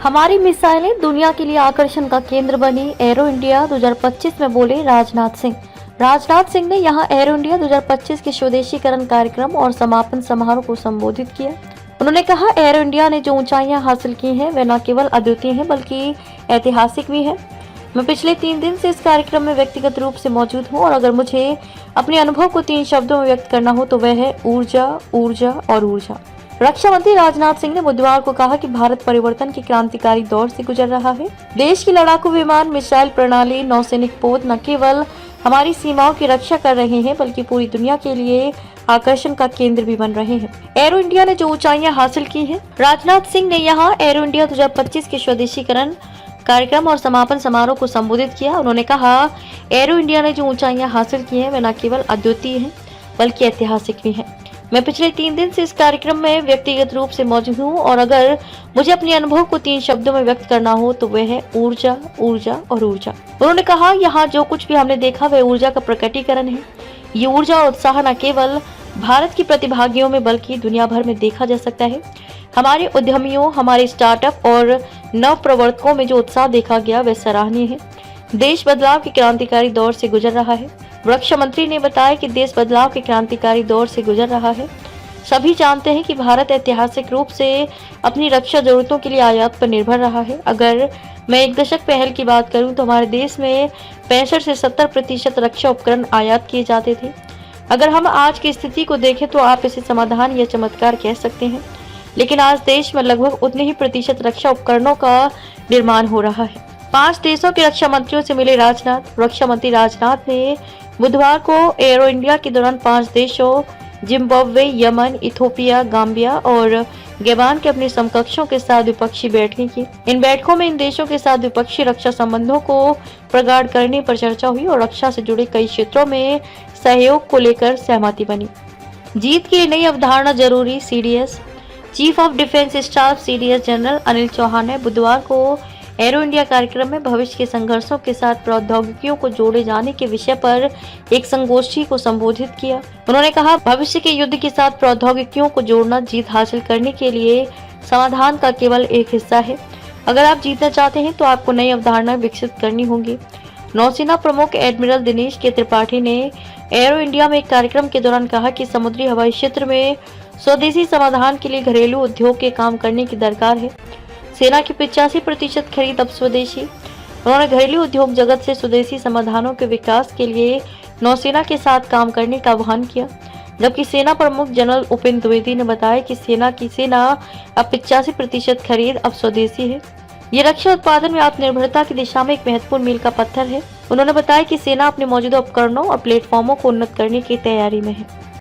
हमारी मिसाइलें दुनिया के लिए आकर्षण का केंद्र बनी, एरो इंडिया 2025 में बोले राजनाथ सिंह। राजनाथ सिंह ने यहां एरो इंडिया 2025 के स्वदेशीकरण कार्यक्रम और समापन समारोह को संबोधित किया। उन्होंने कहा, एरो इंडिया ने जो ऊंचाइयां हासिल की हैं वे न केवल अद्वितीय हैं बल्कि ऐतिहासिक भी हैं। मैं पिछले 3 दिन से इस कार्यक्रम में व्यक्तिगत रूप से मौजूद हूं और अगर मुझे अपने अनुभव को 3 शब्दों में व्यक्त करना हो तो वह है ऊर्जा, ऊर्जा और ऊर्जा। रक्षा मंत्री राजनाथ सिंह ने बुधवार को कहा कि भारत परिवर्तन के क्रांतिकारी दौर से गुजर रहा है। देश की लड़ाकू विमान, मिसाइल प्रणाली, नौसैनिक पोत न केवल हमारी सीमाओं की रक्षा कर रहे हैं बल्कि पूरी दुनिया के लिए आकर्षण का केंद्र भी बन रहे हैं। एरो इंडिया ने जो ऊंचाइयां हासिल की हैं। राजनाथ सिंह ने यहाँ एरो इंडिया 2025 के स्वदेशीकरण कार्यक्रम और समापन समारोह को संबोधित किया। उन्होंने कहा, एरो इंडिया ने जो ऊंचाइयां हासिल की हैं वे न केवल अद्वितीय हैं बल्कि ऐतिहासिक भी हैं। मैं पिछले 3 दिन से इस कार्यक्रम में व्यक्तिगत रूप से मौजूद हूँ और अगर मुझे अपने अनुभव को 3 शब्दों में व्यक्त करना हो तो वह है ऊर्जा, ऊर्जा और ऊर्जा। उन्होंने कहा, यहाँ जो कुछ भी हमने देखा वह ऊर्जा का प्रकटीकरण है। ये ऊर्जा और उत्साह न केवल भारत की प्रतिभागियों में बल्कि दुनिया भर में देखा जा सकता है। हमारे उद्यमियों, हमारे स्टार्टअप और नव प्रवर्तकों में जो उत्साह देखा गया वह सराहनीय है। देश बदलाव के क्रांतिकारी दौर से गुजर रहा है। रक्षा मंत्री ने बताया कि देश बदलाव के क्रांतिकारी दौर से गुजर रहा है। सभी जानते हैं कि भारत ऐतिहासिक रूप से अपनी रक्षा जरूरतों के लिए आयात पर निर्भर रहा है। अगर मैं 1 दशक पहले की बात करूं तो हमारे देश में 65 से 70% रक्षा उपकरण आयात किए जाते थे। अगर हम आज की स्थिति को देखें तो आप इसे समाधान या चमत्कार कह सकते हैं, लेकिन आज देश में लगभग उतने ही प्रतिशत रक्षा उपकरणों का निर्माण हो रहा है। 5 देशों के रक्षा मंत्रियों से मिले राजनाथ। रक्षा मंत्री राजनाथ ने बुधवार को एरो इंडिया के दौरान 5 देशों जिम्बाब्वे, यमन, इथियोपिया, गाम्बिया और गैबान के अपने समकक्षों के साथ द्विपक्षीय बैठकें की। इन बैठकों में इन देशों के साथ द्विपक्षीय रक्षा संबंधों को प्रगाढ़ करने पर चर्चा हुई और रक्षा से जुड़े कई क्षेत्रों में सहयोग को लेकर सहमति बनी। जीत की नई अवधारणा जरूरी, CDS. Chief of defence staff CDS general Anil Chauhan ने बुधवार को एरो इंडिया कार्यक्रम में भविष्य के संघर्षों के साथ प्रौद्योगिकियों को जोड़े जाने के विषय पर एक संगोष्ठी को संबोधित किया। उन्होंने कहा, भविष्य के युद्ध के साथ प्रौद्योगिकियों को जोड़ना जीत हासिल करने के लिए समाधान का केवल एक हिस्सा है। अगर आप जीतना चाहते हैं तो आपको नई अवधारणा विकसित करनी होगी। नौसेना प्रमुख एडमिरल दिनेश के त्रिपाठी ने एरो इंडिया में एक कार्यक्रम के दौरान कहा कि समुद्री हवाई क्षेत्र में स्वदेशी समाधान के लिए घरेलू उद्योग के काम करने की दरकार है। सेना की 85% खरीद अब स्वदेशी। उन्होंने घरेलू उद्योग जगत से स्वदेशी समाधानों के विकास के लिए नौसेना के साथ काम करने का आह्वान किया, जबकि सेना प्रमुख जनरल उपेंद्र द्विवेदी ने बताया कि सेना अब 85% खरीद अब स्वदेशी है। ये रक्षा उत्पादन में आत्मनिर्भरता की दिशा में एक महत्वपूर्ण मील का पत्थर है। उन्होंने बताया कि सेना अपने मौजूदा उपकरणों और प्लेटफॉर्मों को उन्नत करने की तैयारी में है।